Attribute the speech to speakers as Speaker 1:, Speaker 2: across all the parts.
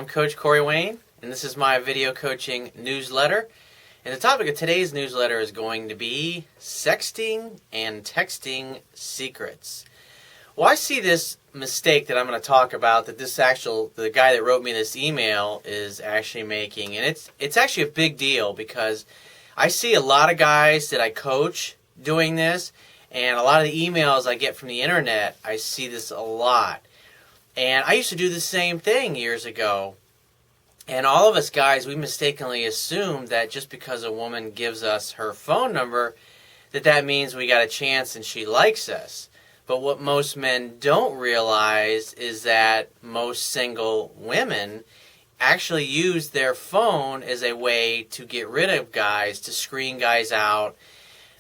Speaker 1: Coach Corey Wayne, and this is my video coaching newsletter. And the topic of today's newsletter is going to be sexting and texting secrets. Well, I see this mistake that I'm going to talk about that the guy that wrote me this email is actually making, and it's actually a big deal because I see a lot of guys that I coach doing this, and a lot of the emails I get from the internet, I see this a lot. And I used to do the same thing years ago. And all of us guys, we mistakenly assume that just because a woman gives us her phone number, that means we got a chance and she likes us. But what most men don't realize is that most single women actually use their phone as a way to get rid of guys, to screen guys out.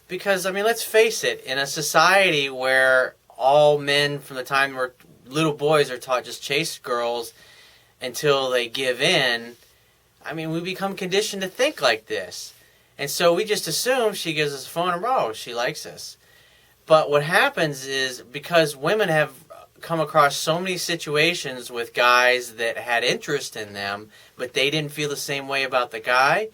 Speaker 1: Because, let's face it, in a society where all men from the time we're little boys are taught just chase girls until they give in, we become conditioned to think like this. And so we just assume she gives us a phone number, oh, she likes us. But what happens is, because women have come across so many situations with guys that had interest in them, but they didn't feel the same way about the guy,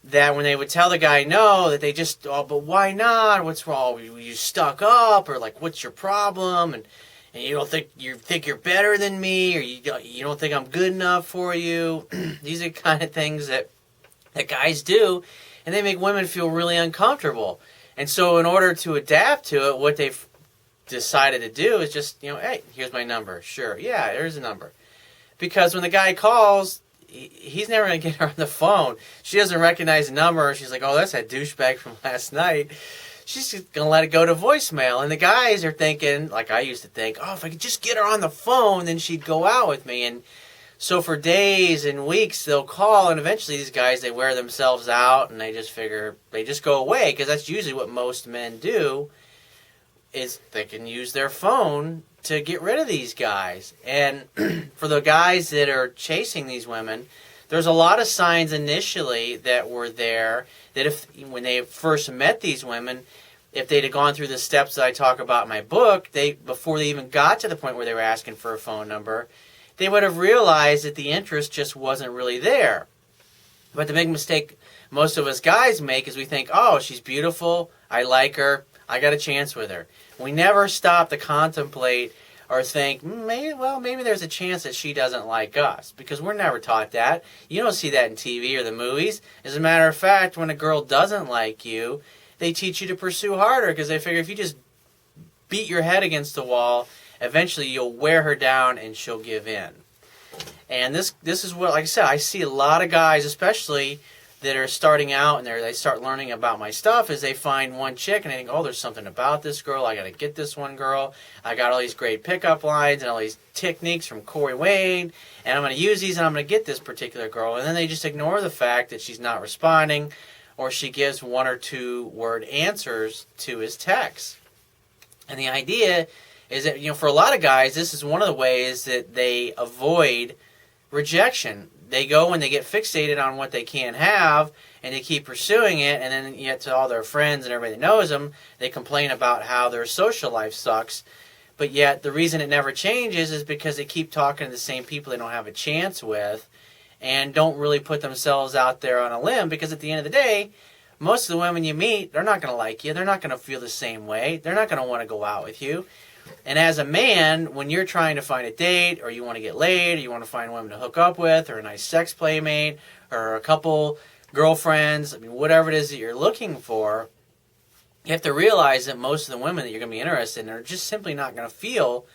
Speaker 1: that when they would tell the guy no, that they just, oh, but why not? What's wrong? You stuck up? Or like, what's your problem? And you don't think you're better than me, or you don't think I'm good enough for you. These are kind of things that guys do, and they make women feel really uncomfortable. And so in order to adapt to it, what they've decided to do is just, hey, here's my number. Sure, yeah, there's a number. Because when the guy calls, he's never going to get her on the phone. She doesn't recognize the number. She's like, oh, that's that douchebag from last night. She's just going to let it go to voicemail. And the guys are thinking, like I used to think, oh, if I could just get her on the phone, then she'd go out with me. And so for days and weeks, they'll call, and eventually these guys, they wear themselves out, and they just figure, they just go away, because that's usually what most men do, is they can use their phone to get rid of these guys. And for the guys that are chasing these women, there's a lot of signs initially that were there that when they first met these women, if they'd have gone through the steps that I talk about in my book, before they even got to the point where they were asking for a phone number, they would have realized that the interest just wasn't really there. But the big mistake most of us guys make is we think, oh, she's beautiful, I like her, I got a chance with her. We never stop to contemplate or think, maybe there's a chance that she doesn't like us, because we're never taught that. You don't see that in TV or the movies. As a matter of fact, when a girl doesn't like you, they teach you to pursue harder, because they figure if you just beat your head against the wall, eventually you'll wear her down and she'll give in. And this is what, like I said, I see a lot of guys, especially that are starting out and they start learning about my stuff, is they find one chick and they think, oh, there's something about this girl. I got to get this one girl. I got all these great pickup lines and all these techniques from Corey Wayne, and I'm going to use these and I'm going to get this particular girl. And then they just ignore the fact that she's not responding, or she gives 1 or 2 word answers to his text. And the idea is that, for a lot of guys, this is one of the ways that they avoid rejection. They go and they get fixated on what they can't have, and they keep pursuing it, and then yet to all their friends and everybody that knows them, they complain about how their social life sucks. But yet the reason it never changes is because they keep talking to the same people they don't have a chance with, and don't really put themselves out there on a limb, because at the end of the day, most of the women you meet, they're not going to like you. They're not going to feel the same way. They're not going to want to go out with you. And as a man, when you're trying to find a date, or you want to get laid, or you want to find women to hook up with, or a nice sex playmate, or a couple girlfriends, whatever it is that you're looking for, you have to realize that most of the women that you're going to be interested in are just simply not going to feel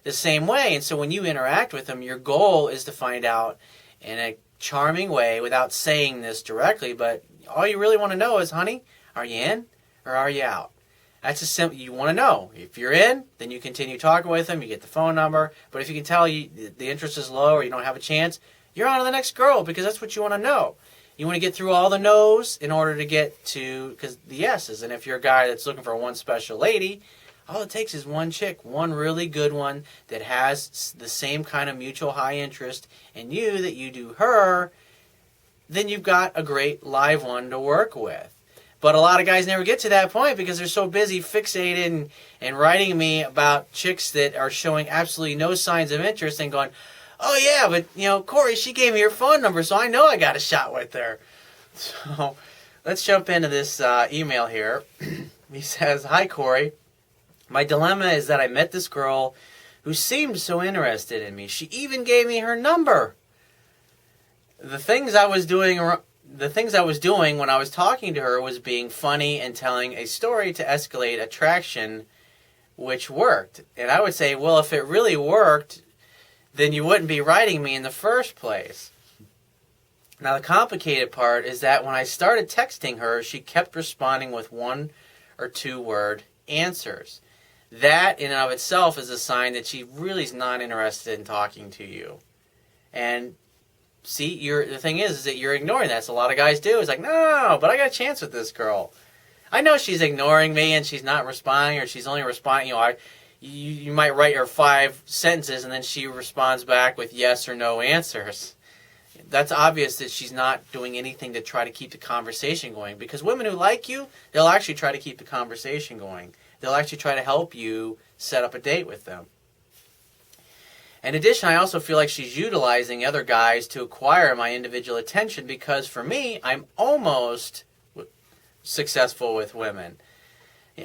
Speaker 1: the same way. And so when you interact with them, your goal is to find out in a charming way, without saying this directly, but all you really want to know is, honey, are you in or are you out? That's just simple. You want to know. If you're in, then you continue talking with them. You get the phone number. But if you can tell the interest is low, or you don't have a chance, you're on to the next girl, because that's what you want to know. You want to get through all the no's in order to get to the yeses. And if you're a guy that's looking for one special lady, all it takes is one chick, one really good one that has the same kind of mutual high interest in you that you do her. Then you've got a great live one to work with. But a lot of guys never get to that point because they're so busy fixated and writing me about chicks that are showing absolutely no signs of interest and going, Oh yeah, but Corey, she gave me her phone number, so I know I got a shot with her. So let's jump into this email here. He says, "Hi Corey, my dilemma is that I met this girl who seemed so interested in me. She even gave me her number. The things I was doing when I was talking to her was being funny and telling a story to escalate attraction, which worked." And I would say, well, if it really worked, then you wouldn't be writing me in the first place. Now, the complicated part is that when I started texting her, she kept responding with 1 or 2 word answers. That, in and of itself, is a sign that she really is not interested in talking to you. And see, the thing is that you're ignoring that. So a lot of guys do. It's like, no, but I got a chance with this girl. I know she's ignoring me and she's not responding, or she's only responding. You might write her 5 sentences and then she responds back with yes or no answers. That's obvious that she's not doing anything to try to keep the conversation going. Because women who like you, they'll actually try to keep the conversation going. They'll actually try to help you set up a date with them. In addition, I also feel like she's utilizing other guys to acquire my individual attention, because for me, I'm almost successful with women.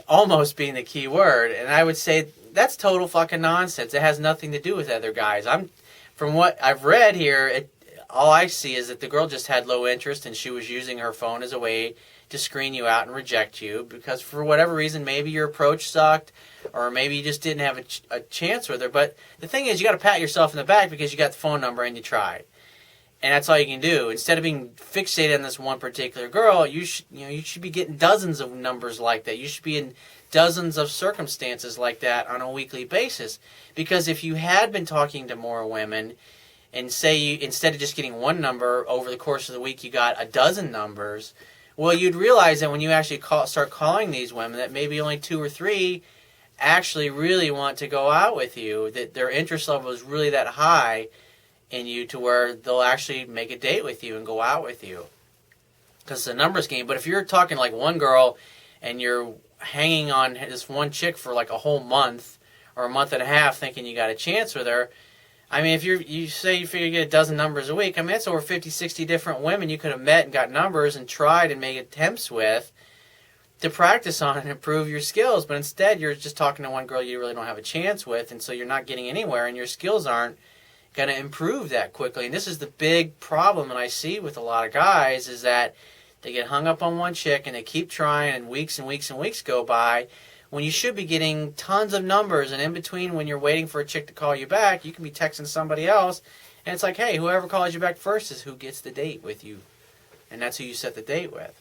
Speaker 1: Almost being the key word. And I would say that's total fucking nonsense. It has nothing to do with other guys. From what I've read here, all I see is that the girl just had low interest and she was using her phone as a way to screen you out and reject you, because for whatever reason, maybe your approach sucked, or maybe you just didn't have a chance with her. But the thing is, you got to pat yourself in the back because you got the phone number and you tried. And that's all you can do. Instead of being fixated on this one particular girl, you should be getting dozens of numbers like that. You should be in dozens of circumstances like that on a weekly basis. Because if you had been talking to more women, and say instead of just getting one number over the course of the week, you got a dozen numbers, well, you'd realize that when you actually start calling these women, that maybe only 2 or 3 actually really want to go out with you, that their interest level is really that high in you to where they'll actually make a date with you and go out with you. Because it's a numbers game. But if you're talking like one girl and you're hanging on this one chick for like a whole month or a month and a half thinking you got a chance with her, I mean, if you say you figure you get a dozen numbers a week, I mean, that's over 50, 60 different women you could have met and got numbers and tried and made attempts with to practice on and improve your skills. But instead, you're just talking to one girl you really don't have a chance with, and so you're not getting anywhere, and your skills aren't going to improve that quickly. And this is the big problem that I see with a lot of guys, is that they get hung up on one chick and they keep trying, and weeks and weeks and weeks go by when you should be getting tons of numbers. And in between, when you're waiting for a chick to call you back, you can be texting somebody else, and it's like, hey, whoever calls you back first is who gets the date with you. And that's who you set the date with.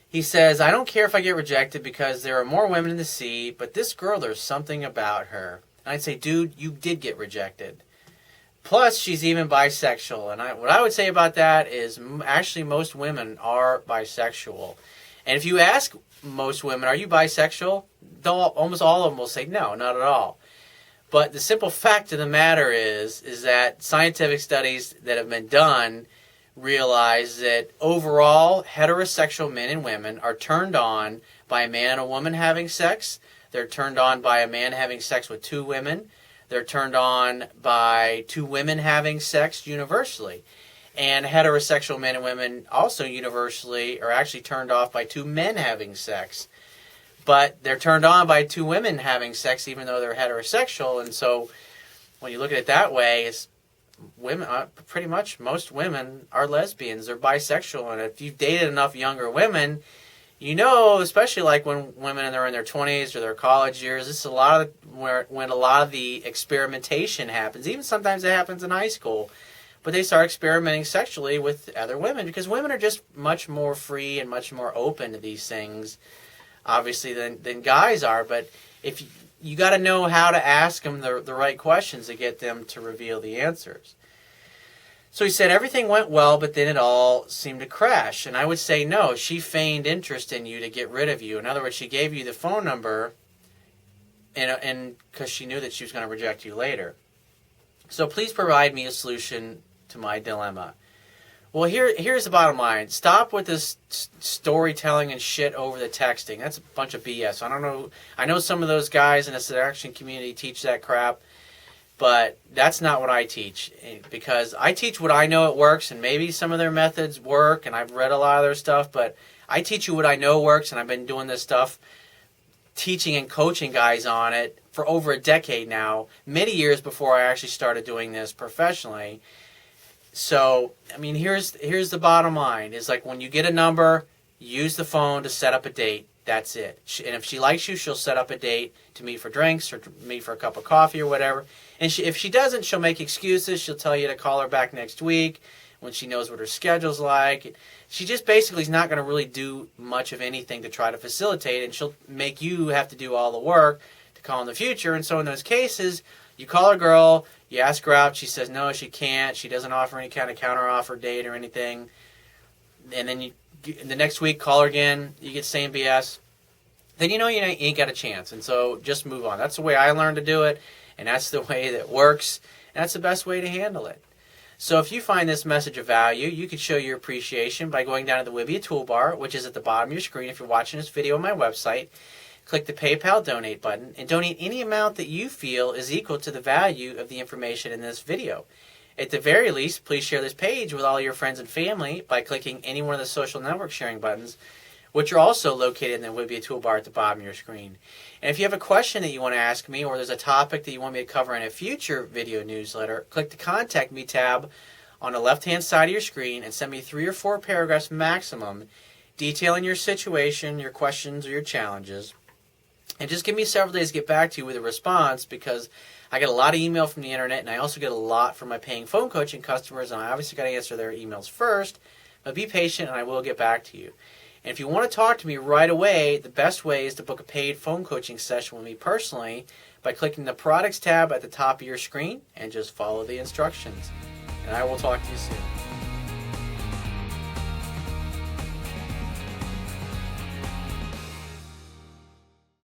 Speaker 1: He says, I don't care if I get rejected because there are more women in the sea, but this girl, there's something about her. And I'd say, dude, you did get rejected. Plus, she's even bisexual. And what I would say about that is actually most women are bisexual. And if you ask most women, are you bisexual? Almost all of them will say, no, not at all. But the simple fact of the matter is that scientific studies that have been done realize that overall heterosexual men and women are turned on by a man and a woman having sex. They're turned on by a man having sex with 2 women. They're turned on by 2 women having sex universally. And heterosexual men and women also universally are actually turned off by 2 men having sex. But they're turned on by 2 women having sex even though they're heterosexual. And so when you look at it that way, it's women, pretty much most women are lesbians. They're bisexual. And if you've dated enough younger women, you know, especially like when women are in their 20s or their college years, this is a lot of when a lot of the experimentation happens. Even sometimes it happens in high school. But they start experimenting sexually with other women because women are just much more free and much more open to these things, obviously, than guys are. But if you got to know how to ask them the right questions to get them to reveal the answers. So he said everything went well, but then it all seemed to crash. And I would say no, she feigned interest in you to get rid of you. In other words, she gave you the phone number and because she knew that she was going to reject you later. So please provide me a solution to my dilemma. Well, here's the bottom line. Stop with this storytelling and shit over the texting. That's a bunch of BS. I don't know. I know some of those guys in the seduction community teach that crap. But that's not what I teach, because I teach what I know it works, and maybe some of their methods work, and I've read a lot of their stuff, but I teach you what I know works, and I've been doing this stuff, teaching and coaching guys on it for over a decade now, many years before I actually started doing this professionally. So, I mean, here's the bottom line, is like when you get a number, use the phone to set up a date. That's it. And if she likes you, she'll set up a date to meet for drinks or to meet for a cup of coffee or whatever. And if she doesn't, she'll make excuses. She'll tell you to call her back next week when she knows what her schedule's like. She just basically is not going to really do much of anything to try to facilitate, and she'll make you have to do all the work to call in the future. And so in those cases, you call a girl, you ask her out, she says no, she can't, she doesn't offer any kind of counteroffer date or anything. And then the next week, call her again, you get the same BS. Then you know you ain't got a chance, and so just move on. That's the way I learned to do it, and that's the way that works, and that's the best way to handle it. So if you find this message of value, you can show your appreciation by going down to the Wibia toolbar, which is at the bottom of your screen if you're watching this video on my website. Click the PayPal donate button and donate any amount that you feel is equal to the value of the information in this video. At the very least, please share this page with all your friends and family by clicking any one of the social network sharing buttons, which are also located in the Wibia toolbar at the bottom of your screen. And if you have a question that you want to ask me, or there's a topic that you want me to cover in a future video newsletter, click the Contact Me tab on the left-hand side of your screen and send me 3 or 4 paragraphs maximum detailing your situation, your questions, or your challenges. And just give me several days to get back to you with a response, because I get a lot of email from the internet, and I also get a lot from my paying phone coaching customers, and I obviously got to answer their emails first. But be patient, and I will get back to you. And if you want to talk to me right away, the best way is to book a paid phone coaching session with me personally by clicking the Products tab at the top of your screen and just follow the instructions. And I will talk to you soon.